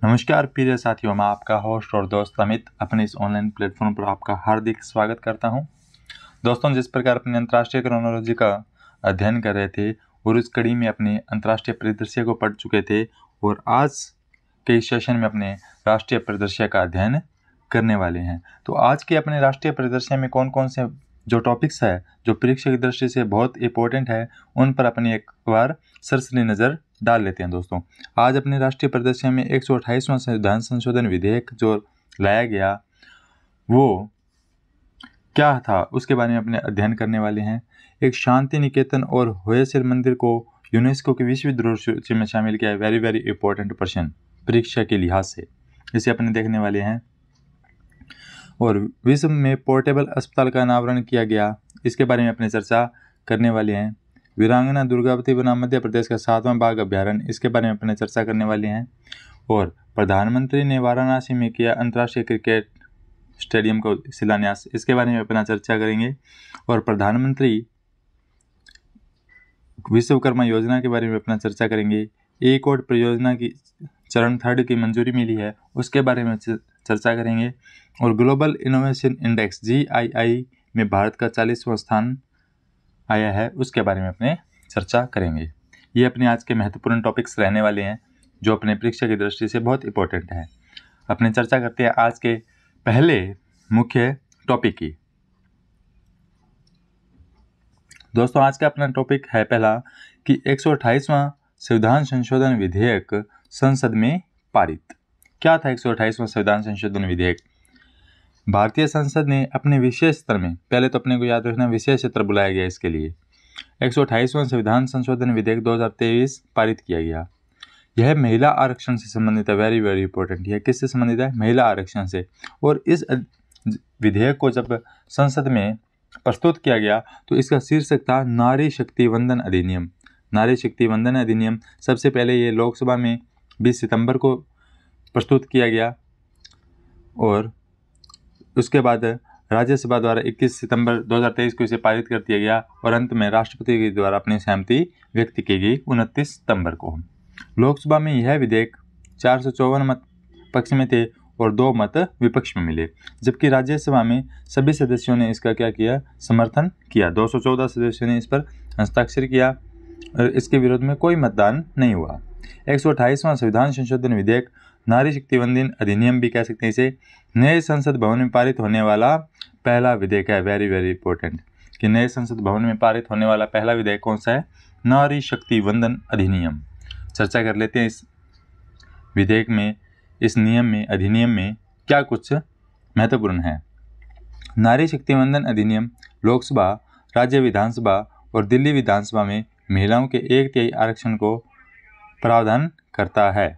नमस्कार प्रिय साथियों, मैं आपका होस्ट और दोस्त अमित अपने इस ऑनलाइन प्लेटफॉर्म पर आपका हार्दिक स्वागत करता हूं। दोस्तों, जिस प्रकार अपने अंतर्राष्ट्रीय क्रोनोलॉजी का अध्ययन कर रहे थे और उस कड़ी में अपने अंतर्राष्ट्रीय परिदृश्य को पढ़ चुके थे और आज के इस सेशन में अपने राष्ट्रीय परिदृश्य का अध्ययन करने वाले हैं। तो आज के अपने राष्ट्रीय परिदृश्य में कौन कौन से जो टॉपिक्स है जो परीक्षा की दृष्टि से बहुत इंपॉर्टेंट है उन पर अपनी एक बार सरसरी नज़र डाल लेते हैं। दोस्तों, आज अपने राष्ट्रीय परिदृश्य में 128वां संविधान संशोधन विधेयक जो लाया गया वो क्या था उसके बारे में अपने अध्ययन करने वाले हैं। एक शांति निकेतन और होयसल मंदिर को यूनेस्को की विश्व धरोहर सूची में शामिल किया है। वेरी वेरी इंपॉर्टेंट प्रश्न परीक्षा के लिहाज से, इसे अपने देखने वाले हैं। और विश्व में पोर्टेबल अस्पताल का अनावरण किया गया, इसके बारे में अपने चर्चा करने वाले हैं। वीरांगना दुर्गावती बनाम मध्य प्रदेश का 7वां बाघ अभ्यारण्य, इसके बारे में अपने चर्चा करने वाले हैं। और प्रधानमंत्री ने वाराणसी में किया अंतर्राष्ट्रीय क्रिकेट स्टेडियम को शिलान्यास, इसके बारे में अपना चर्चा करेंगे। और प्रधानमंत्री विश्वकर्मा योजना के बारे में अपना चर्चा करेंगे। ए कोड परियोजना की चरण 3 की मंजूरी मिली है, उसके बारे में चर्चा करेंगे। और ग्लोबल इनोवेशन इंडेक्स GII में भारत का 40वां स्थान आया है, उसके बारे में अपने चर्चा करेंगे। ये अपने आज के महत्वपूर्ण टॉपिक्स रहने वाले हैं जो अपने परीक्षा की दृष्टि से बहुत इंपॉर्टेंट है। अपने चर्चा करते हैं आज के पहले मुख्य टॉपिक की। दोस्तों, आज का अपना टॉपिक है पहला कि 128वां संविधान संशोधन विधेयक संसद में पारित। क्या था 128वां संविधान संशोधन विधेयक? भारतीय संसद ने अपने विशेष सत्र में, पहले तो अपने को याद रखना विशेष सत्र बुलाया गया इसके लिए, 128वां संविधान संशोधन विधेयक 2023 पारित किया गया। यह महिला आरक्षण से संबंधित है। Very very important. यह किससे संबंधित है? महिला आरक्षण से। और इस विधेयक को जब संसद में प्रस्तुत किया गया तो इसका शीर्षक था नारी शक्ति वंदन अधिनियम। नारी शक्ति वंदन अधिनियम सबसे पहले ये लोकसभा में 20 सितंबर को प्रस्तुत किया गया और उसके बाद राज्यसभा द्वारा 21 सितंबर 2023 को इसे पारित कर दिया गया और अंत में राष्ट्रपति के द्वारा अपनी सहमति व्यक्त की गई 29 सितंबर को। लोकसभा में यह विधेयक 454 मत पक्ष में थे और 2 मत विपक्ष में मिले, जबकि राज्यसभा में सभी सदस्यों ने इसका क्या किया? समर्थन किया। 214 सदस्यों ने इस पर हस्ताक्षर किया और इसके विरोध में कोई मतदान नहीं हुआ। 128वां संविधान संशोधन विधेयक नारी शक्ति वंदन अधिनियम भी कह सकते हैं इसे, नए संसद भवन में पारित होने वाला पहला विधेयक है। वेरी वेरी इंपॉर्टेंट कि नए संसद भवन में पारित होने वाला पहला विधेयक कौन सा है? नारी शक्ति वंदन अधिनियम। चर्चा कर लेते हैं इस विधेयक में, इस नियम में, अधिनियम में क्या कुछ महत्वपूर्ण है। नारी शक्ति वंदन अधिनियम लोकसभा, राज्य विधानसभा और दिल्ली विधानसभा में महिलाओं के 1/3 आरक्षण को प्रावधान करता है।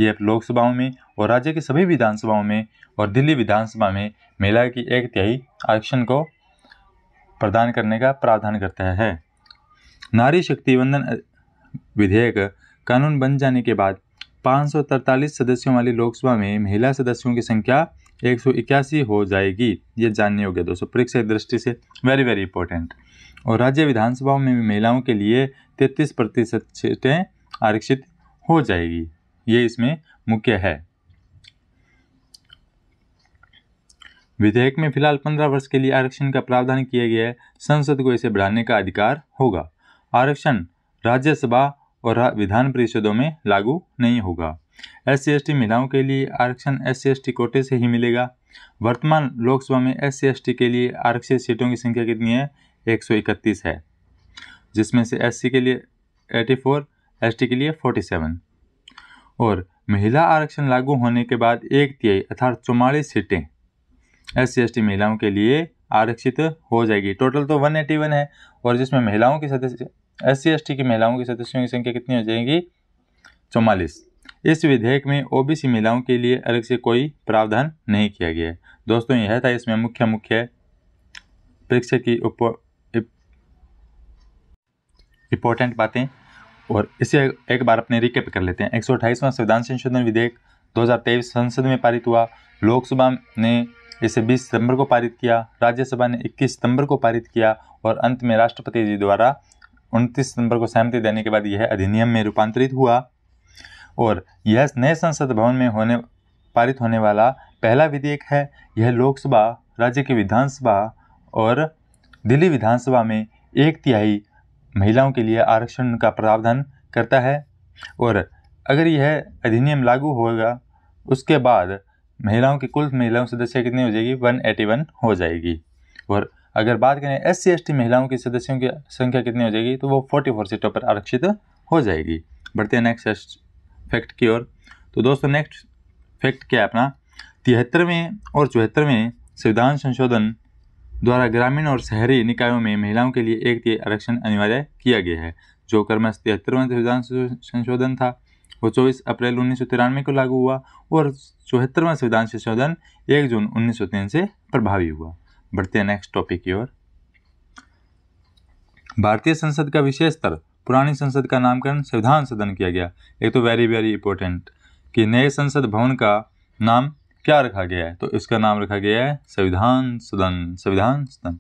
यह लोकसभाओं में और राज्य के सभी विधानसभाओं में और दिल्ली विधानसभा में महिला की 1/3 आरक्षण को प्रदान करने का प्रावधान करता है। नारी शक्ति वंदन विधेयक कानून बन जाने के बाद 543 सदस्यों वाली लोकसभा में महिला सदस्यों की संख्या 181 हो जाएगी। ये जानने योग्य दोस्तों, परीक्षा की दृष्टि से वेरी वेरी इंपॉर्टेंट। और राज्य विधानसभाओं में महिलाओं के लिए 33% सीटें आरक्षित हो जाएगी। ये इसमें मुख्य है। विधेयक में फिलहाल 15 वर्ष के लिए आरक्षण का प्रावधान किया गया है। संसद को इसे बढ़ाने का अधिकार होगा। आरक्षण राज्यसभा और विधान परिषदों में लागू नहीं होगा। SC/ST महिलाओं के लिए आरक्षण SC/ST कोटे से ही मिलेगा। वर्तमान लोकसभा में SC/ST के लिए आरक्षित सीटों की संख्या कितनी है? 131 है, जिसमें से SC के लिए 84, ST के लिए 47। और महिला आरक्षण लागू होने के बाद 1/3 अर्थात 44 सीटें SC/ST महिलाओं के लिए आरक्षित हो जाएगी। टोटल तो 181 है और जिसमें महिलाओं की सदस्य SC/ST की महिलाओं की सदस्यों की संख्या कितनी हो जाएगी? 44। इस विधेयक में OBC महिलाओं के लिए अलग से कोई प्रावधान नहीं किया गया है। दोस्तों, यह था इसमें मुख्य परीक्षा की इंपॉर्टेंट बातें और इसे एक बार अपने रिकैप कर लेते हैं। 128वां संविधान संशोधन विधेयक 2023 संसद में पारित हुआ। लोकसभा ने इसे 20 सितंबर को पारित किया, राज्यसभा ने 21 सितंबर को पारित किया और अंत में राष्ट्रपति जी द्वारा 29 सितंबर को सहमति देने के बाद यह अधिनियम में रूपांतरित हुआ। और यह नए संसद भवन में पारित होने वाला पहला विधेयक है। यह लोकसभा, राज्य की विधानसभा और दिल्ली विधानसभा में 1/3 महिलाओं के लिए आरक्षण का प्रावधान करता है। और अगर यह अधिनियम लागू होगा उसके बाद कुल महिलाओं सदस्य कितनी हो जाएगी, 181 हो जाएगी। और अगर बात करें SC ST महिलाओं के सदस्यों की संख्या कितनी हो जाएगी, तो वो 44 सीटों पर आरक्षित हो जाएगी। बढ़ते हैं नेक्स्ट फैक्ट की ओर। तो दोस्तों नेक्स्ट फैक्ट क्या है अपना, 73वें और 74वें संविधान संशोधन द्वारा ग्रामीण और शहरी निकायों में महिलाओं के लिए 1/3 आरक्षण अनिवार्य किया गया है। जो क्रमश 73वां संविधान संशोधन था वो 24 अप्रैल 1993 को लागू हुआ और 74वां संविधान संशोधन 1 जून 1903 से प्रभावी हुआ। बढ़ते हैं नेक्स्ट टॉपिक की ओर। भारतीय संसद का विशेष स्तर, पुरानी संसद का नामकरण संविधान सदन किया गया। एक तो वेरी वेरी इंपॉर्टेंट कि नए संसद भवन का नाम क्या रखा गया है, तो इसका नाम रखा गया है संविधान सदन। संविधान सदन।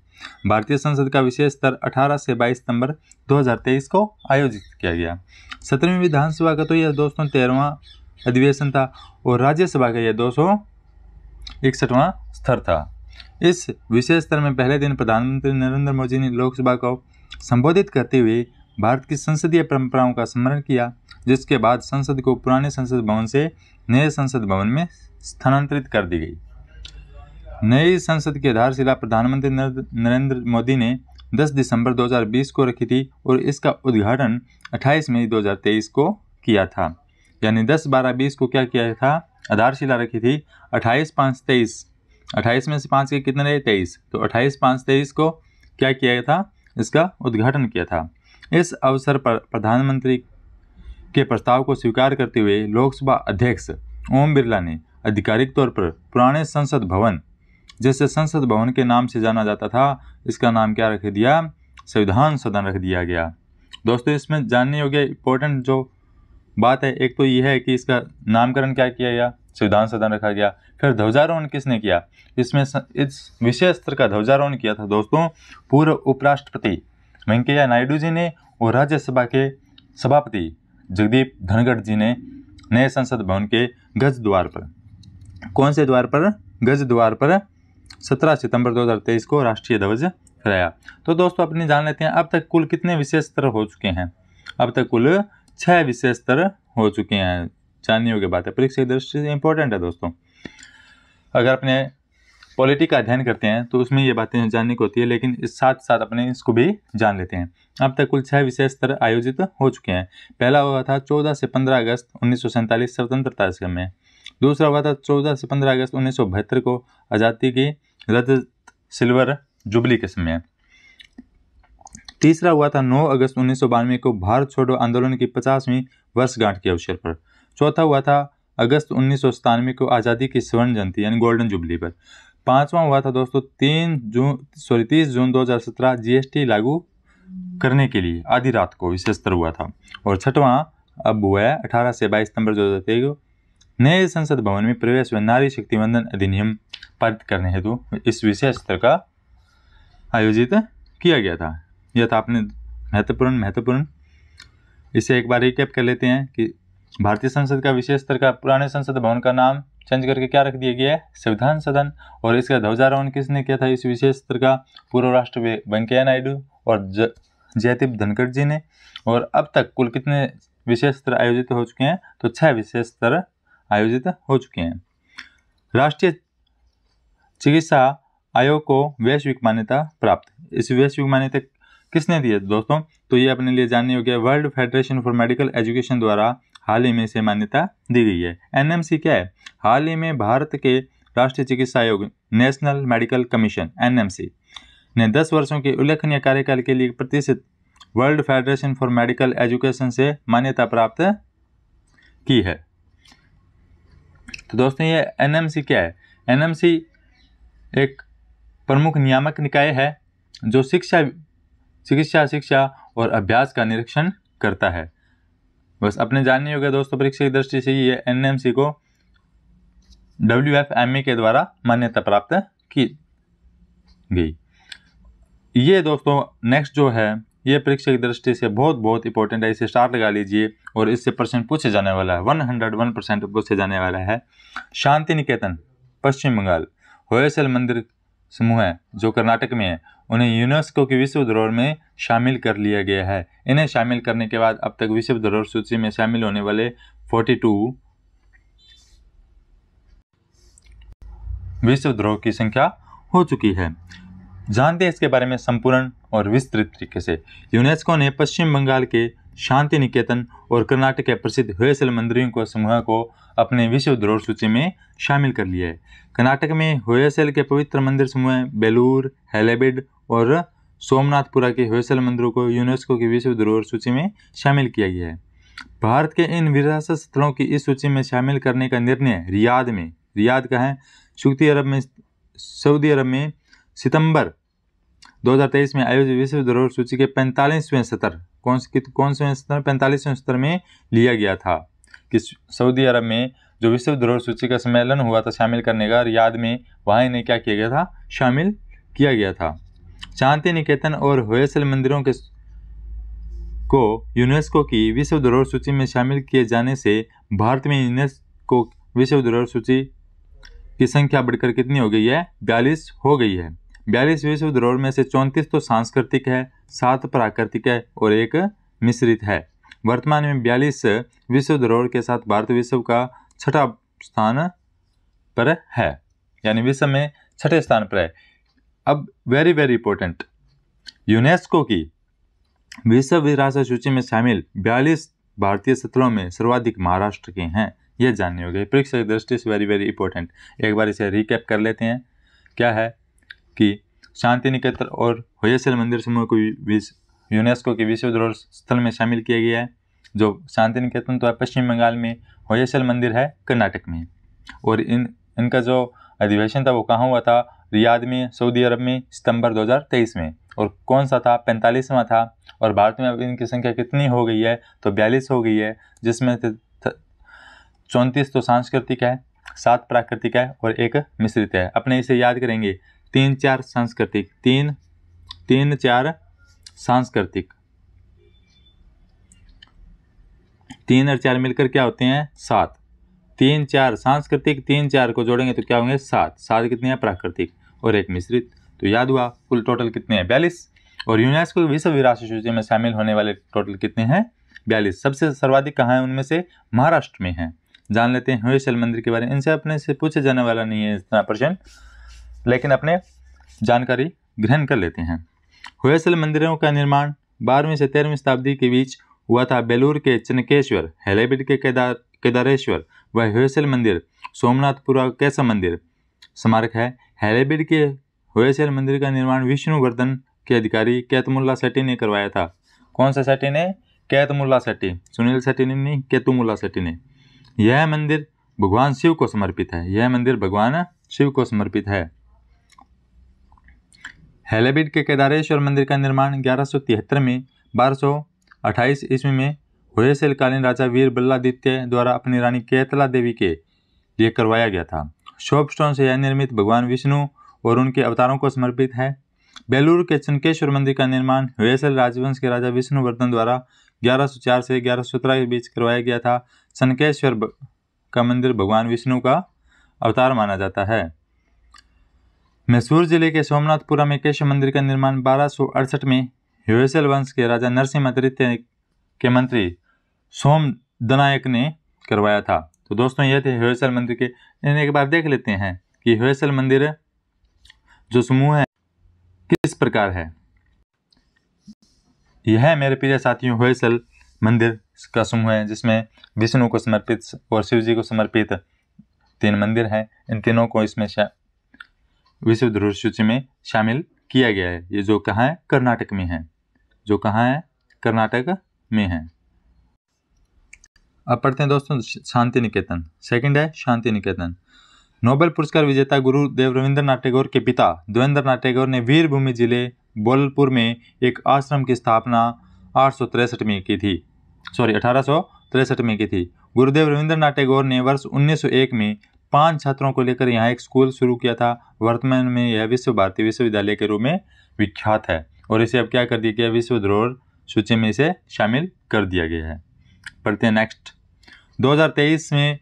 भारतीय संसद का विशेष स्तर 18 से 22 सितंबर 2023 को आयोजित किया गया। 17वीं विधानसभा का तो यह दोस्तों 13वां अधिवेशन था और राज्यसभा का यह 261वां स्तर था। इस विशेष स्तर में पहले दिन प्रधानमंत्री नरेंद्र मोदी ने लोकसभा को संबोधित करते हुए भारत की संसदीय परंपराओं का स्मरण किया, जिसके बाद संसद को पुराने संसद भवन से नए संसद भवन में स्थानांतरित कर दी गई। नई संसद की आधारशिला प्रधानमंत्री नरेंद्र मोदी ने 10 दिसंबर 2020 को रखी थी और इसका उद्घाटन 28 मई 2023 को किया था। यानी 10-12-20 को क्या किया था, आधारशिला रखी थी। 28-5-23, 28 में से 5 के कितने रहे, 23, तो 28-5-23 को क्या किया था, इसका उद्घाटन किया था। इस अवसर पर प्रधानमंत्री के प्रस्ताव को स्वीकार करते हुए लोकसभा अध्यक्ष ओम बिरला ने आधिकारिक तौर पर पुराने संसद भवन, जिसे संसद भवन के नाम से जाना जाता था, इसका नाम क्या रख दिया, संविधान सदन रख दिया गया। दोस्तों इसमें जानने योग्य इंपॉर्टेंट जो बात है, एक तो यह है कि इसका नामकरण क्या किया गया, संविधान सदन रखा गया। फिर ध्वजारोहण किसने किया, इसमें इस विशेष स्तर का ध्वजारोहण किया था दोस्तों पूर्व उपराष्ट्रपति वेंकैया नायडू जी ने और राज्यसभा के सभापति जगदीप धनखड़ जी ने नए संसद भवन के गज द्वार पर, कौन से द्वार पर, गज द्वार पर 17 सितंबर 2023 को राष्ट्रीय ध्वज फहराया। तो दोस्तों अपने जान लेते हैं अब तक कुल कितने विशेष स्तर हो चुके हैं। अब तक कुल 6 विशेष स्तर हो चुके हैं। जानने योग्य बात है, परीक्षा की दृष्टि से इंपॉर्टेंट है दोस्तों। अगर अपने पॉलिटी का अध्ययन करते हैं तो उसमें ये बातें जानने को होती है, लेकिन इस साथ साथ अपने इसको भी जान लेते हैं। अब तक कुल 6 विशेष स्तर आयोजित हो चुके हैं। पहला हुआ था 14 से 15 अगस्त 1947 स्वतंत्रता दिवस में। दूसरा हुआ था 14 से 15 अगस्त 1972 को आज़ादी की रजत सिल्वर जुबली के समय। तीसरा हुआ था 9 अगस्त 1992 को भारत छोड़ो आंदोलन की 50वीं वर्षगांठ के अवसर पर। चौथा हुआ था अगस्त 1997 को आज़ादी की स्वर्ण जयंती यानी गोल्डन जुबली पर। पांचवा हुआ था दोस्तों 30 जून 2017 GST लागू करने के लिए आधी रात को विशेष स्तर हुआ था। और छठवां अब हुआ है 18 से 22 सितंबर 2023 को नए संसद भवन में प्रवेश व नारी शक्ति वंदन अधिनियम पारित करने हेतु इस विशेष स्तर का आयोजित किया गया था। यह था अपने महत्वपूर्ण। इसे एक बार रिकैप कर लेते हैं कि भारतीय संसद का विशेष स्तर का पुराने संसद भवन का नाम चेंज करके क्या रख दिया गया है, संविधान सदन। और इसका ध्वजारोहण किसने किया था इस विशेष स्तर का, पूर्व राष्ट्रपति वेंकैया नायडू और जगदीप धनखड़ जी ने। और अब तक कुल कितने विशेष स्तर आयोजित हो चुके हैं, तो 6 विशेष स्तर आयोजित हो चुके हैं। राष्ट्रीय चिकित्सा आयोग को वैश्विक मान्यता प्राप्त। इस वैश्विक मान्यता किसने दी है दोस्तों, तो ये अपने लिए जानने योग्य world federation for medical education द्वारा हाल ही में इसे मान्यता दी गई है। NMC क्या है, हाल ही में भारत के राष्ट्रीय चिकित्सा आयोग नेशनल मेडिकल कमीशन NMC ने 10 वर्षों के उल्लेखनीय कार्यकाल के लिए प्रतिष्ठित world federation for medical education से मान्यता प्राप्त की है। तो दोस्तों ये NMC क्या है, NMC एक प्रमुख नियामक निकाय है जो शिक्षा और अभ्यास का निरीक्षण करता है। बस अपने जानने योग्य दोस्तों परीक्षा की दृष्टि से ये NMC को WFME के द्वारा मान्यता प्राप्त की गई। ये दोस्तों नेक्स्ट जो है ये परीक्षा की दृष्टि से बहुत बहुत इंपॉर्टेंट है, इसे स्टार लगा लीजिए और इससे प्रश्न पूछे जाने वाला है, 101% पूछे जाने वाला है। शांति निकेतन पश्चिम बंगाल होयसल मंदिर समूह है जो कर्नाटक में है, उन्हें यूनेस्को की विश्व धरोहर में शामिल कर लिया गया है। इन्हें शामिल करने के बाद अब तक विश्व धरोहर सूची में शामिल होने वाले 42 विश्व धरोहर की संख्या हो चुकी है। जानते हैं इसके बारे में संपूर्ण और विस्तृत तरीके से। यूनेस्को ने पश्चिम बंगाल के शांति निकेतन और कर्नाटक के प्रसिद्ध होयसल मंदिरों को समूह को अपने विश्व धरोहर सूची में शामिल कर लिया है। कर्नाटक में होयसल के पवित्र मंदिर समूह बेलूर, हैलेबिड और सोमनाथपुरा के होयसल मंदिरों को यूनेस्को की विश्व धरोहर सूची में शामिल किया गया है। भारत के इन विरासत स्थलों की इस सूची में शामिल करने का निर्णय रियाद का है सऊदी अरब में सितंबर 2023 में आयोजित विश्व धरोहर सूची के 45वें सत्र कौन से सत्र 45वें सत्र में लिया गया था कि सऊदी अरब में जो विश्व धरोहर सूची का सम्मेलन हुआ था शामिल करने का रियाद में, वहाँ इन्हें क्या किया गया था, शामिल किया गया था। शांति निकेतन और होयसल मंदिरों को यूनेस्को की विश्व धरोहर सूची में शामिल किए जाने से भारत में यूनेस्को विश्व धरोहर सूची की संख्या बढ़कर कितनी हो गई है, 42 हो गई है। 42 विश्व धरोहर में से 34 तो सांस्कृतिक है, 7 प्राकृतिक है और 1 मिश्रित है। वर्तमान में 42 विश्व धरोहर के साथ भारत विश्व का 6ठा स्थान पर है, यानी विश्व में 6ठे स्थान पर है। अब वेरी वेरी इंपॉर्टेंट, यूनेस्को की विश्व विरासत सूची में शामिल 42 भारतीय स्थलों में सर्वाधिक महाराष्ट्र के हैं, ये जानने होंगे। परीक्षा की दृष्टि से वेरी वेरी इंपॉर्टेंट। एक बार इसे रिकैप कर लेते हैं। क्या है कि शांति निकेतन और होयसल मंदिर समूह को यूनेस्को के विश्व धरोहर स्थल में शामिल किया गया है। जो शांति निकेतन तो है पश्चिम बंगाल में, होयसल मंदिर है कर्नाटक में, और इनका जो अधिवेशन था वो कहाँ हुआ था, रियाद में, सऊदी अरब में, सितंबर 2023 में। और कौन सा था, 45वां था। और भारत में अब इनकी संख्या कितनी हो गई है, तो 42 हो गई है, जिसमें 34 तो सांस्कृतिक है, 7 प्राकृतिक है और 1 मिश्रित है। अपने इसे याद करेंगे, 3-4 सांस्कृतिक, 3-4 सांस्कृतिक, 3 और 4 मिलकर क्या होते हैं, 7। 3-4 सांस्कृतिक, 3-4 को जोड़ेंगे तो क्या होंगे, 7 कितने हैं, प्राकृतिक और 1 मिश्रित। तो याद हुआ कुल टोटल कितने हैं, 42। और यूनेस्को की विश्व विरासत सूची में शामिल होने वाले टोटल कितने हैं, 42। सबसे सर्वाधिक कहाँ है, उनमें से महाराष्ट्र में है। जान लेते हैं होयसल मंदिर के बारे में। इनसे अपने से पूछे जाने वाला नहीं है इतना प्रश्न, लेकिन अपने जानकारी ग्रहण कर लेते हैं। होयसल मंदिरों का निर्माण 12वीं से 13वीं शताब्दी के बीच हुआ था। बेलूर के चनकेश्वर, हैलेबिड के केदारेश्वर व होयसल मंदिर सोमनाथपुरा कैसा मंदिर स्मारक है। हैलेबिड के होयसल मंदिर का निर्माण विष्णुवर्धन के अधिकारी कैतमुल्ला सेठी ने करवाया था। कौन सा सेठी ने, कैतमुल्ला सेठी, सुनील सेठी ने नहीं, कैतमुल्ला सेठी ने। यह मंदिर भगवान शिव को समर्पित है, यह मंदिर भगवान शिव को समर्पित है। हैलेबिड के केदारेश्वर मंदिर का निर्माण 1173 में 1228 ईस्वी में होयसल कालीन राजा वीर बल्लादित्य द्वारा अपनी रानी कैतला देवी के लिए करवाया गया था। सोपस्टोन से यह निर्मित भगवान विष्णु और उनके अवतारों को समर्पित है। बेलूर के चनकेश्वर मंदिर का निर्माण होयसल राजवंश के राजा विष्णुवर्धन द्वारा 1104 से 1117 के बीच करवाया गया था। चनकेश्वर का मंदिर भगवान विष्णु का अवतार माना जाता है। मैसूर जिले के सोमनाथपुरा में केशव मंदिर का निर्माण 1268 में होयसल वंश के राजा नरसिम्हादित्य के मंत्री सोमदनायक ने करवाया था। तो दोस्तों ये थे होयसल मंदिर के। इन्हें एक बार देख लेते हैं कि होयसल मंदिर जो समूह है किस प्रकार है। यह मेरे प्रिय साथियों होयसल मंदिर का समूह है जिसमें विष्णु को समर्पित और शिव जी को समर्पित 3 मंदिर हैं। इन तीनों को इसमें विश्व धरोहर सूची में शामिल किया गया है। ये जो कहाँ है, कर्नाटक में है, जो कहाँ है, कर्नाटक में है। अब पढ़ते हैं दोस्तों शांति निकेतन। सेकंड है शांति निकेतन। नोबेल पुरस्कार विजेता गुरुदेव रविंद्रनाथ टैगोर के पिता देवेंद्रनाथ टैगोर ने वीरभूमि जिले बोलपुर में एक आश्रम की स्थापना 1863 में की थी। गुरुदेव रविंद्रनाथ टैगोर ने वर्ष 1901 में 5 छात्रों को लेकर यहाँ एक स्कूल शुरू किया था। वर्तमान में यह विश्व भारती विश्वविद्यालय के रूप में विख्यात है। और इसे अब क्या कर दिया गया, विश्व धरोहर सूची में इसे शामिल कर दिया गया है। पढ़ते हैं नेक्स्ट। 2023 में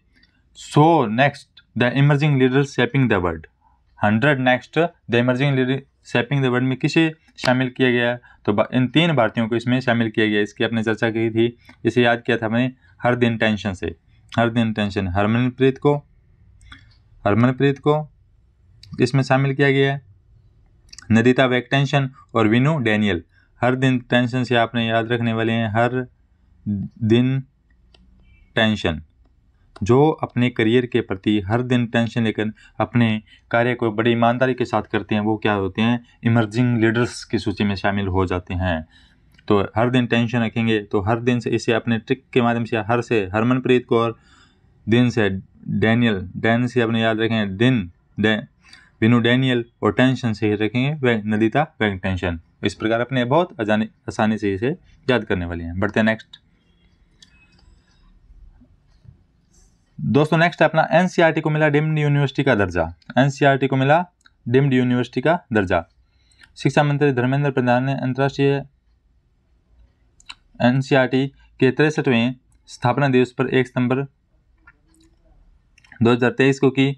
100 next the emerging leaders shaping the world, 100 next the emerging leader shaping the world में किसे शामिल किया गया? तो इन 3 भारतीयों को इसमें शामिल किया गया। इसकी आपने चर्चा की थी, इसे याद किया था हमने हर दिन टेंशन से। हर दिन टेंशन, हरमनप्रीत को इसमें शामिल किया गया है। नदिता वेंकटेशन और विनू डैनियल, हर दिन टेंशन से आपने याद रखने वाले हैं। हर दिन टेंशन, जो अपने करियर के प्रति हर दिन टेंशन लेकर अपने कार्य को बड़ी ईमानदारी के साथ करते हैं, वो क्या होते हैं? इमर्जिंग लीडर्स की सूची में शामिल हो जाते हैं। तो हर दिन टेंशन रखेंगे, तो हर दिन से इसे अपने ट्रिक के माध्यम से हर से हरमनप्रीत को, और दिन से डैन से अपने याद रखेंगे विनू डैनियल, और टेंशन से ही रखेंगे नदिता वेंकटेशन। इस प्रकार अपने बहुत आसानी से इसे याद करने वाले हैं। बढ़ते हैं नेक्स्ट। दोस्तों नेक्स्ट अपना एनसीईआरटी को मिला डीम्ड यूनिवर्सिटी का दर्जा। एनसीईआरटी को मिला डीम्ड यूनिवर्सिटी का दर्जा। शिक्षा मंत्री धर्मेंद्र प्रधान ने अंतर्राष्ट्रीय एनसीईआरटी के 63वें स्थापना दिवस पर 1 सितंबर 2023 को की,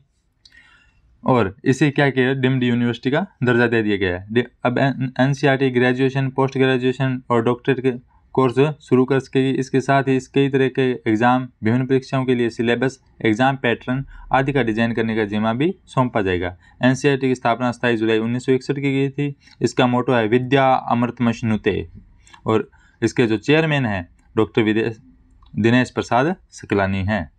और इसे क्या किया? डीम्ड यूनिवर्सिटी का दर्जा दे दिया गया है। अब एनसीईआरटी ग्रेजुएशन, पोस्ट ग्रेजुएशन और डॉक्टरेट के कोर्स शुरू कर सकेगी। इसके साथ ही कई तरह के एग्जाम, विभिन्न परीक्षाओं के लिए सिलेबस, एग्जाम पैटर्न आदि का डिजाइन करने का जिम्मा भी सौंपा जाएगा। एनसीईआरटी की स्थापना 27 जुलाई 1961 की गई थी। इसका मोटो है विद्या अमृतमश्नुते, और इसके जो चेयरमैन हैं डॉक्टर दिनेश प्रसाद सकलानी हैं।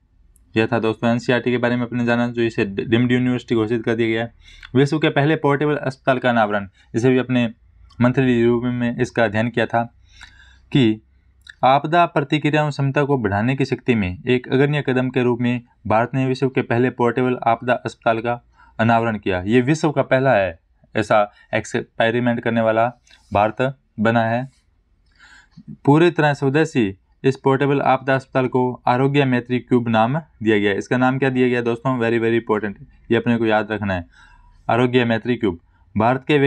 यह था दोस्तों एनसीईआरटी के बारे में अपने जाना, जो इसे डीम्ड यूनिवर्सिटी घोषित कर दिया गया है। विश्व के पहले पोर्टेबल अस्पताल का अनावरण, इसे भी अपने मंथली रिव्यू में इसका अध्ययन किया था कि आपदा प्रतिक्रिया क्षमता को बढ़ाने की शक्ति में एक अग्रणी कदम के रूप में भारत ने विश्व के पहले पोर्टेबल आपदा अस्पताल का अनावरण किया। ये विश्व का पहला है ऐसा एक्सपेरिमेंट करने वाला, भारत बना है। पूरी तरह स्वदेशी इस पोर्टेबल आपदा अस्पताल को आरोग्य मैत्री क्यूब नाम दिया गया है। इसका नाम क्या दिया गया दोस्तों? वेरी वेरी इंपॉर्टेंट, ये अपने को याद रखना है। आरोग्य मैत्री क्यूब। भारत के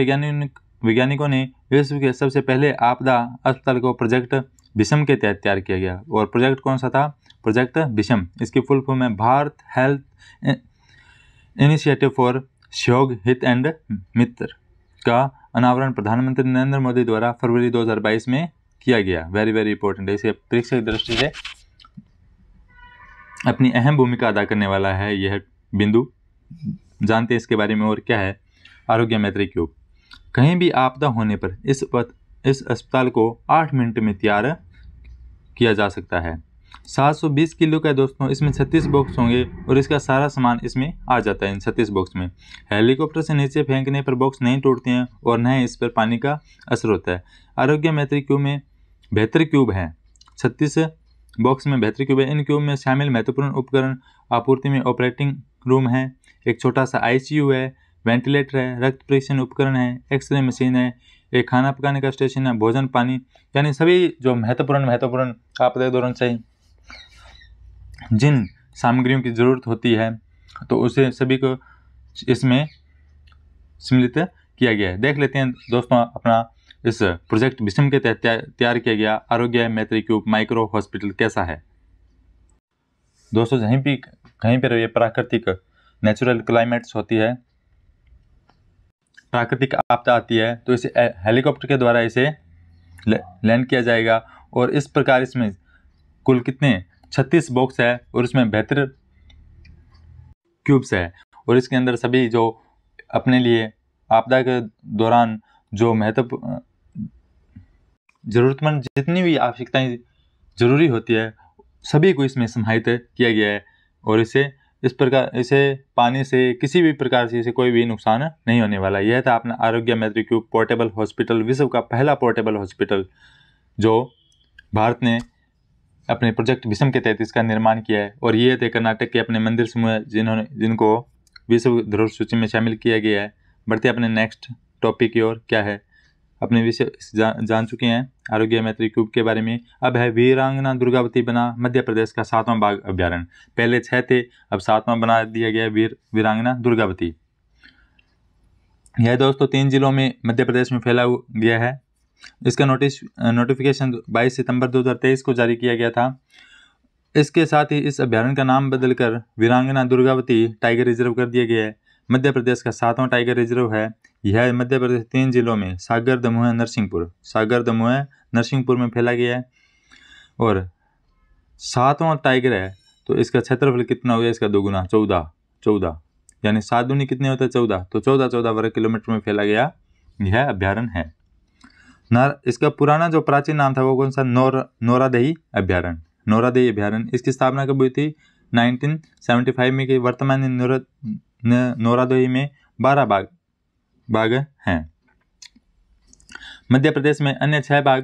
वैज्ञानिकों ने विश्व के सबसे पहले आपदा अस्पताल को प्रोजेक्ट विषम के तहत तैयार किया गया, और प्रोजेक्ट कौन सा था? प्रोजेक्ट विषम। इसकी फुल फॉर्म है भारत हेल्थ इनिशिएटिव फॉर सहयोग हित एंड मित्र, का अनावरण प्रधानमंत्री नरेंद्र मोदी द्वारा फरवरी 2022 में किया गया। वेरी वेरी इंपॉर्टेंट है, इसे परीक्षा की दृष्टि से अपनी अहम भूमिका अदा करने वाला है यह बिंदु। जानते हैं इसके बारे में और क्या है आरोग्य मैत्री क्यूब। कहीं भी आपदा होने पर इस अस्पताल को 8 मिनट में तैयार किया जा सकता है। 720 किलो का है दोस्तों, इसमें 36 बॉक्स होंगे और इसका सारा सामान इसमें आ जाता है इन 36 बॉक्स में। हेलीकॉप्टर से नीचे फेंकने पर बॉक्स नहीं टूटते हैं और न ही इस पर पानी का असर होता है। आरोग्य मैत्री क्यूब में 72 क्यूब हैं, 36 बॉक्स में 72 क्यूब है। इन क्यूब में शामिल महत्वपूर्ण उपकरण आपूर्ति में ऑपरेटिंग रूम है, एक छोटा सा आईसीयू है, वेंटिलेटर है, रक्त परीक्षण उपकरण है, एक्सरे मशीन है, एक खाना पकाने का स्टेशन है, भोजन पानी, यानी सभी जो महत्वपूर्ण आपदा के दौरान चाहिए जिन सामग्रियों की ज़रूरत होती है तो उसे सभी को इसमें सम्मिलित किया गया है। देख लेते हैं दोस्तों अपना इस प्रोजेक्ट विषम के तहत तैयार किया गया आरोग्य मैत्री क्यूब माइक्रो हॉस्पिटल कैसा है। दोस्तों कहीं पर ये प्राकृतिक नेचुरल क्लाइमेट्स होती है, प्राकृतिक आपदा आती है तो इसे हेलीकॉप्टर के द्वारा इसे लैंड किया जाएगा। और इस प्रकार इसमें कुल कितने 36 बॉक्स है और इसमें 72 क्यूब्स है, और इसके अंदर सभी जो अपने लिए आपदा के दौरान जो ज़रूरतमंद जितनी भी आवश्यकताएं जरूरी होती है सभी को इसमें समाहित किया गया है। और इस प्रकार इसे पानी से किसी भी प्रकार से इसे कोई भी नुकसान नहीं होने वाला। यह था अपना आरोग्य मैत्री क्यूब पोर्टेबल हॉस्पिटल, विश्व का पहला पोर्टेबल हॉस्पिटल जो भारत ने अपने प्रोजेक्ट विषम के तहत इसका निर्माण किया है। और ये थे कर्नाटक के अपने मंदिर समूह जिनको विश्व धरोहर सूची में शामिल किया गया है। बढ़ते अपने नेक्स्ट टॉपिक की ओर, क्या है अपने विषय जान चुके हैं आरोग्य मैत्री क्यूब के बारे में। अब है वीरांगना दुर्गावती बना मध्य प्रदेश का 7वां बाघ अभ्यारण्य। पहले 6 थे, अब 7वां बना दिया गया वीरांगना दुर्गावती। यह दोस्तों 3 जिलों में मध्य प्रदेश में फैला गया है। इसका नोटिफिकेशन 22 सितंबर 2023 को जारी किया गया था। इसके साथ ही इस अभ्यारण्य का नाम बदलकर वीरांगना दुर्गावती टाइगर रिजर्व कर दिया गया है। मध्य प्रदेश का 7वां टाइगर रिजर्व है। यह मध्य प्रदेश 3 जिलों में सागर, दमोह, नरसिंहपुर में फैला गया है। और 7वां टाइगर है तो इसका क्षेत्रफल कितना हो गया, इसका दोगुना 14 यानी 7 दूनी कितने होते हैं 14, तो 14 वर्ग किलोमीटर में फैला गया यह अभ्यारण्य है। इसका पुराना जो प्राचीन नाम था वो कौन सा, नौरादही अभ्यारण्य। इसकी स्थापना कब हुई थी, 1975 में। कि वर्तमान नौरादही में 12 बाघ हैं। मध्य प्रदेश में अन्य 6 बाघ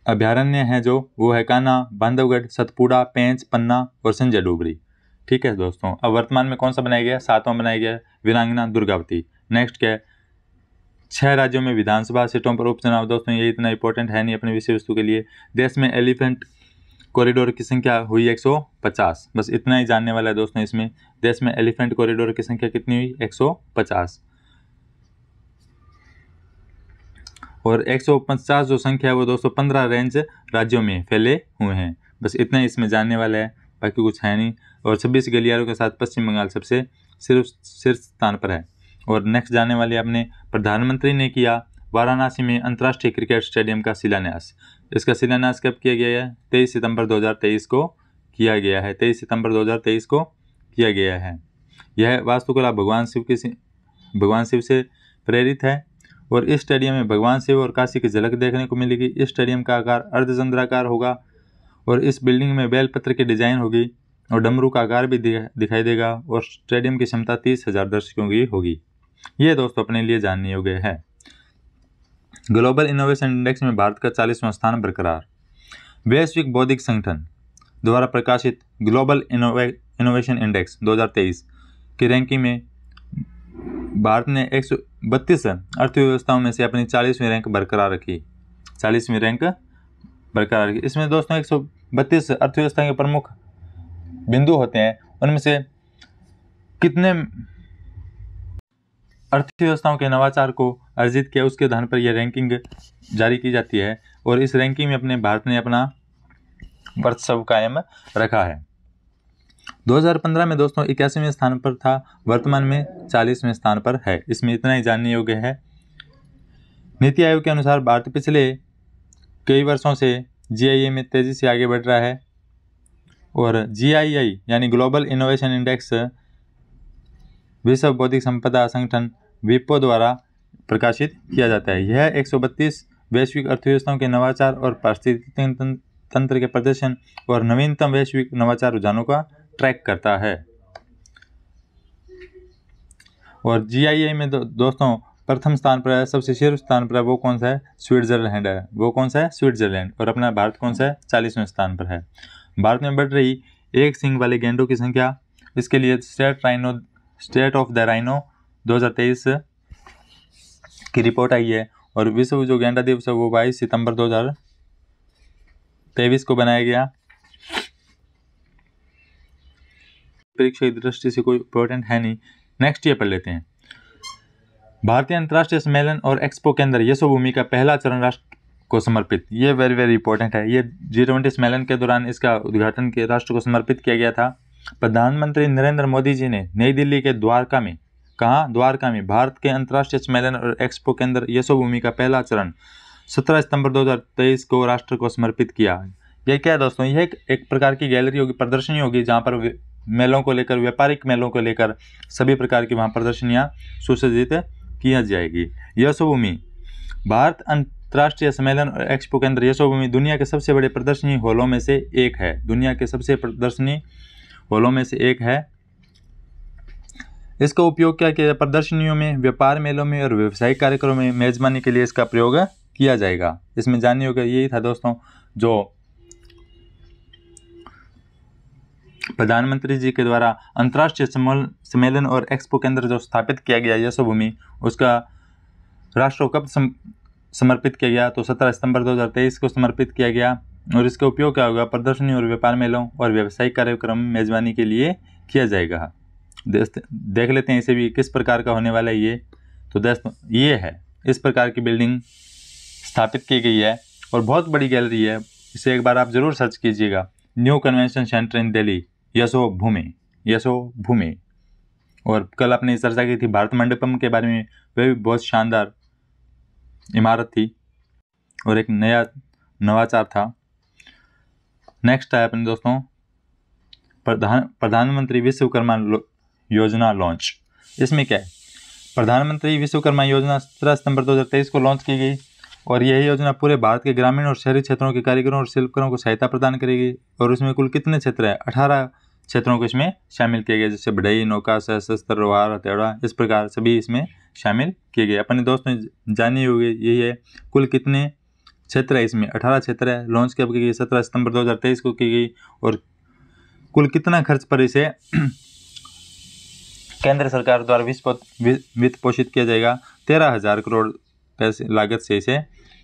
अभ्यारण्य हैं जो वो है कान्हा, बांधवगढ़, सतपुड़ा, पेंच, पन्ना और संजय डोगरी। ठीक है दोस्तों, अब वर्तमान में कौन सा बनाया गया, 7वां बनाया गया वीरांगना दुर्गावती। नेक्स्ट क्या है, 6 राज्यों में विधानसभा सीटों पर उपचुनाव। दोस्तों ये इतना इंपॉर्टेंट है नहीं अपने विषय वस्तु के लिए। देश में एलिफेंट कॉरिडोर की संख्या हुई 150, बस इतना ही जानने वाला है दोस्तों। इसमें देश में एलिफेंट कॉरिडोर की संख्या कितनी हुई, 150। और 150 जो संख्या है वो दोस्तों 15 रेंज राज्यों में फैले हुए हैं। बस इतना ही इसमें जानने वाला है, बाकी कुछ है नहीं। और 26 गलियारों के साथ पश्चिम बंगाल सबसे शीर्ष स्थान पर है। और नेक्स्ट जानने वाले अपने प्रधानमंत्री ने किया वाराणसी में अंतर्राष्ट्रीय क्रिकेट स्टेडियम का शिलान्यास। इसका शिलान्यास कब किया गया है, 23 सितंबर 2023 को किया गया है। 23 सितंबर 2023 को किया गया है। यह वास्तुकला भगवान शिव से प्रेरित है। और इस स्टेडियम में भगवान शिव और काशी की झलक देखने को मिलेगी। इस स्टेडियम का आकार अर्धचंद्राकार होगा और इस बिल्डिंग में बेलपत्र की डिजाइन होगी और डमरू का आकार भी दिखाई देगा। और स्टेडियम की क्षमता 30,000 दर्शकों की होगी। ये दोस्तों अपने लिए जानने योग्य है। ग्लोबल इनोवेशन इंडेक्स में भारत का 40वां स्थान बरकरार। वैश्विक बौद्धिक संगठन द्वारा प्रकाशित ग्लोबल इनोवेशन इंडेक्स 2023 की रैंकिंग में भारत ने 132 अर्थव्यवस्थाओं में से अपनी 40वीं रैंक बरकरार रखी। इसमें दोस्तों 132 अर्थव्यवस्था के प्रमुख बिंदु होते हैं, उनमें से कितने अर्थव्यवस्थाओं के नवाचार को अर्जित किया उसके आधार पर यह रैंकिंग जारी की जाती है। और इस रैंकिंग में अपने भारत ने अपना वर्चस्व कायम रखा है। 2015 में दोस्तों 81वें स्थान पर था, वर्तमान में 40वें स्थान पर है। इसमें इतना ही जानने योग्य है। नीति आयोग के अनुसार भारत पिछले कई वर्षों से GII में तेजी से आगे बढ़ रहा है। और GII यानी ग्लोबल इनोवेशन इंडेक्स विश्व बौद्धिक संपदा संगठन WIPO द्वारा प्रकाशित किया जाता है। यह 132 वैश्विक अर्थव्यवस्थाओं के नवाचार और पारिस्थितिकी तंत्र के प्रदर्शन और नवीनतम वैश्विक नवाचार रुझानों का ट्रैक करता है। और GII में दोस्तों प्रथम स्थान पर है, सबसे शीर्ष स्थान पर है, वो कौन सा है, स्विट्जरलैंड है। स्विट्जरलैंड। और अपना भारत कौन सा है, 40वें स्थान पर है। भारत में बढ़ रही एक सींग वाले गैंडों की संख्या, इसके लिए स्टेट ऑफ द राइनो 2023 की रिपोर्ट आई है। और विश्व जो गैंडा दिवस है वो 22 सितंबर 2023 को बनाया गया। परीक्षा की दृष्टि से कोई इंपॉर्टेंट है नहीं। नेक्स्ट ये पढ़ लेते हैं। भारतीय अंतर्राष्ट्रीय सम्मेलन और एक्सपो केंद्र यशोभूमि का पहला चरण राष्ट्र को समर्पित। ये वेरी इंपॉर्टेंट है। ये G20 सम्मेलन के दौरान इसका उद्घाटन के राष्ट्र को समर्पित किया गया था। प्रधानमंत्री नरेंद्र मोदी जी ने नई दिल्ली के द्वारका में भारत के अंतर्राष्ट्रीय सम्मेलन और एक्सपो केंद्र यशोभूमि का पहला चरण 17 सितंबर 2023 को राष्ट्र को समर्पित किया। यह क्या है दोस्तों, यह एक प्रकार की गैलरी होगी, प्रदर्शनी होगी, जहाँ पर मेलों को लेकर, व्यापारिक मेलों को लेकर सभी प्रकार की वहाँ प्रदर्शनियाँ सुसज्जित किया जाएगी। यशोभूमि भारत अंतर्राष्ट्रीय सम्मेलन और एक्सपो केंद्र यशोभूमि दुनिया के सबसे बड़े प्रदर्शनी हॉलों में से एक है। इसका उपयोग क्या किया, प्रदर्शनियों में, व्यापार मेलों में और व्यावसायिक कार्यक्रमों में मेजबानी के लिए इसका प्रयोग किया जाएगा। इसमें जानने योग्य यही था दोस्तों, जो प्रधानमंत्री जी के द्वारा अंतर्राष्ट्रीय सम्मेलन और एक्सपो केंद्र जो स्थापित किया गया यशोभूमि, उसका राष्ट्र को कब समर्पित किया गया, तो 17 सितंबर 2023 को समर्पित किया गया। और इसका उपयोग क्या होगा, प्रदर्शनी और व्यापार मेलों और व्यावसायिक कार्यक्रम मेजबानी के लिए किया जाएगा। देख लेते हैं इसे भी किस प्रकार का होने वाला है ये। तो दोस्तों ये है, इस प्रकार की बिल्डिंग स्थापित की गई है और बहुत बड़ी गैलरी है। इसे एक बार आप ज़रूर सर्च कीजिएगा, न्यू कन्वेंशन सेंटर इन दिल्ली, यशोभूमि। और कल आपने चर्चा की थी भारत मंडपम के बारे में, वह भी बहुत शानदार इमारत थी और एक नया नवाचार था। नेक्स्ट है अपने दोस्तों प्रधानमंत्री विश्वकर्मा योजना लॉन्च। इसमें क्या है, प्रधानमंत्री विश्वकर्मा योजना 17 सितंबर 2023 को लॉन्च की गई और यही योजना पूरे भारत के ग्रामीण और शहरी क्षेत्रों के कारीगरों और शिल्पकारों को सहायता प्रदान करेगी। और उसमें कुल कितने क्षेत्र हैं, 18 क्षेत्रों को इसमें शामिल किया गया, जैसे बढ़ई, नौका, सशस्त्र, रोहार, हथौड़ा, इस प्रकार सभी इसमें शामिल किए गए। अपने दोस्तों जानिए होगी यही है, कुल कितने क्षेत्र है इसमें, 18 क्षेत्र है। लॉन्च कब की गई, 17 सितंबर 2023 को की गई। और कुल कितना खर्च पर इसे केंद्र सरकार द्वारा वित्त पोषित किया जाएगा, 13,000 करोड़ पैसे लागत से इसे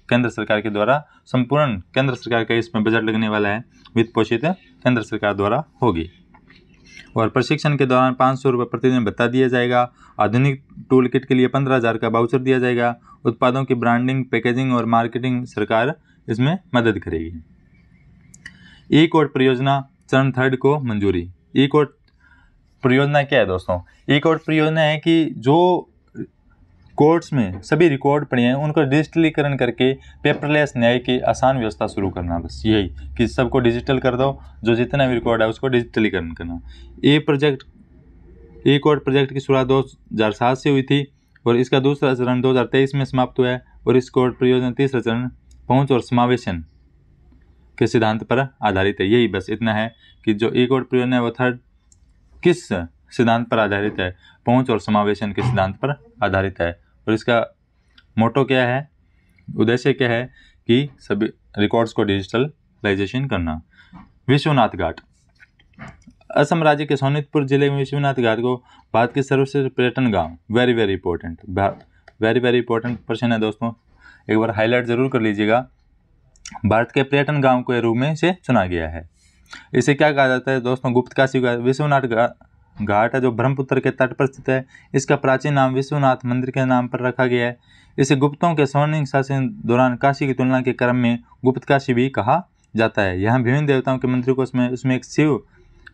केंद्र सरकार के द्वारा, संपूर्ण केंद्र सरकार का इसमें बजट लगने वाला है, वित्त पोषित केंद्र सरकार द्वारा होगी। और प्रशिक्षण के दौरान 500 रुपये प्रतिदिन भत्ता दिया जाएगा। आधुनिक टूल किट के लिए 15,000 का वाउचर दिया जाएगा। उत्पादों की ब्रांडिंग, पैकेजिंग और मार्केटिंग सरकार इसमें मदद करेगी। ई कोर्ट परियोजना चरण 3 को मंजूरी। ई कोर्ट परियोजना क्या है दोस्तों, ई कोर्ट परियोजना है कि जो कोर्ट्स में सभी रिकॉर्ड पड़े हैं उनको डिजिटलीकरण करके पेपरलेस न्याय की आसान व्यवस्था शुरू करना। बस यही कि सबको डिजिटल कर दो, जो जितना भी रिकॉर्ड है उसको डिजिटलीकरण करना। ई कोर्ट प्रोजेक्ट की शुरुआत 2007 से हुई थी और इसका दूसरा चरण 2023 में समाप्त हुआ है। और इस कोर्ट परियोजना तीसरा चरण पहुंच और समावेशन के सिद्धांत पर आधारित है। यही बस इतना है कि जो ई कोर्ट परियोजना है वो थर्ड किस सिद्धांत पर आधारित है, पहुंच और समावेशन के सिद्धांत पर आधारित है। और इसका मोटो क्या है, उद्देश्य क्या है कि सभी रिकॉर्ड्स को डिजिटलाइजेशन करना। विश्वनाथ घाट, असम राज्य के सोनितपुर जिले में विश्वनाथ घाट को भारत के सर्वश्रेष्ठ पर्यटन गांव, वेरी वेरी इंपॉर्टेंट प्रश्न है दोस्तों, एक बार हाईलाइट जरूर कर लीजिएगा। भारत के पर्यटन गांव के रूप में इसे चुना गया है। इसे क्या कहा जाता है दोस्तों, गुप्त काशी का विश्वनाथ घाट है जो ब्रह्मपुत्र के तट पर स्थित है। इसका प्राचीन नाम विश्वनाथ मंदिर के नाम पर रखा गया है। इसे गुप्तों के स्वर्णिम शासन दौरान काशी की तुलना के क्रम में गुप्त काशी भी कहा जाता है। यहाँ विभिन्न देवताओं के मंदिरों को उसमें एक शिव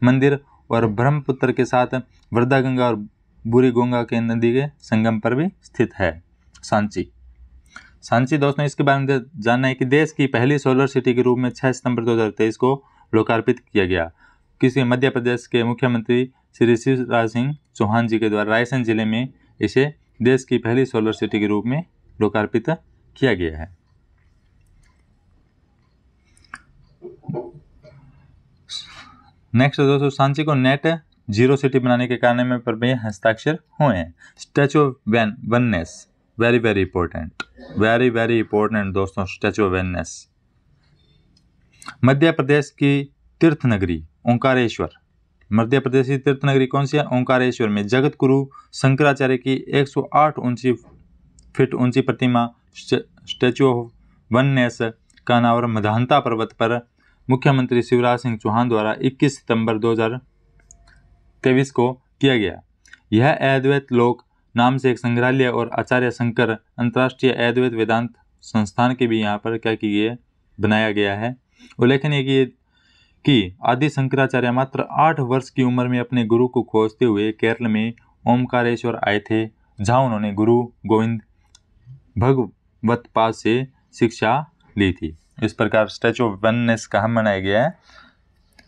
मंदिर और ब्रह्मपुत्र के साथ वर्धा गंगा और बुरी गंगा के नदी के संगम पर भी स्थित है। सांची दोस्तों, इसके बारे में जानना है कि देश की पहली सोलर सिटी के रूप में 6 सितंबर 2023 को लोकार्पित किया गया। किसी मध्य प्रदेश के मुख्यमंत्री श्री शिवराज सिंह चौहान जी के द्वारा रायसेन जिले में इसे देश की पहली सोलर सिटी के रूप में लोकार्पित किया गया है। नेक्स्ट दोस्तों, सांची को नेट जीरो सिटी बनाने के कार्य पर भी हस्ताक्षर हुए हैं। Statue of oneness, very important दोस्तों, statue of oneness. Madhya Pradesh की तीर्थ नगरी ओंकारेश्वर, मध्य प्रदेश की तीर्थ नगरी कौन सी है, ओंकारेश्वर में जगत गुरु शंकराचार्य की 108 फीट ऊंची प्रतिमा स्टैचू ऑफ वननेस का अनावरण मधानता पर्वत पर मुख्यमंत्री शिवराज सिंह चौहान द्वारा 21 सितंबर 2023 को किया गया। यह अद्वैत लोक नाम से एक संग्रहालय और आचार्य शंकर अंतर्राष्ट्रीय अद्वैत वेदांत संस्थान के भी यहाँ पर क्या की गई है, बनाया गया है। उल्लेखनीय कि आदि शंकराचार्य मात्र 8 वर्ष की उम्र में अपने गुरु को खोजते हुए केरल में ओमकारेश्वर आए थे, जहाँ उन्होंने गुरु गोविंद भगवतपाद से शिक्षा ली थी। इस प्रकार स्टैचू ऑफ वननेस कहाँ बनाया गया है,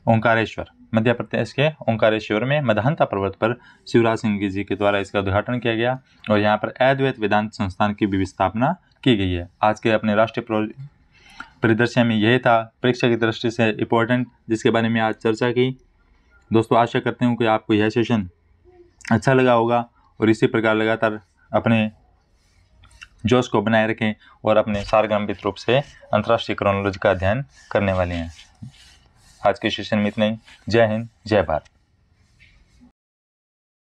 ओंकारेश्वर, मध्य प्रदेश के ओंकारेश्वर में मधानता पर्वत पर शिवराज सिंह जी के द्वारा इसका उद्घाटन किया गया और यहाँ पर अद्वैत वेदांत संस्थान की भी स्थापना की गई है। आज के अपने राष्ट्रीय परिदृश्य में यह था परीक्षा की दृष्टि से इम्पोर्टेंट, जिसके बारे में आज चर्चा की। दोस्तों आशा करते हूँ कि आपको यह सेशन अच्छा लगा होगा और इसी प्रकार लगातार अपने जोश को बनाए रखें और अपने सारगर्भित रूप से अंतर्राष्ट्रीय क्रोनोलॉजी का अध्ययन करने वाले हैं। आज के सेशन में इतना ही। जय हिंद, जय भारत।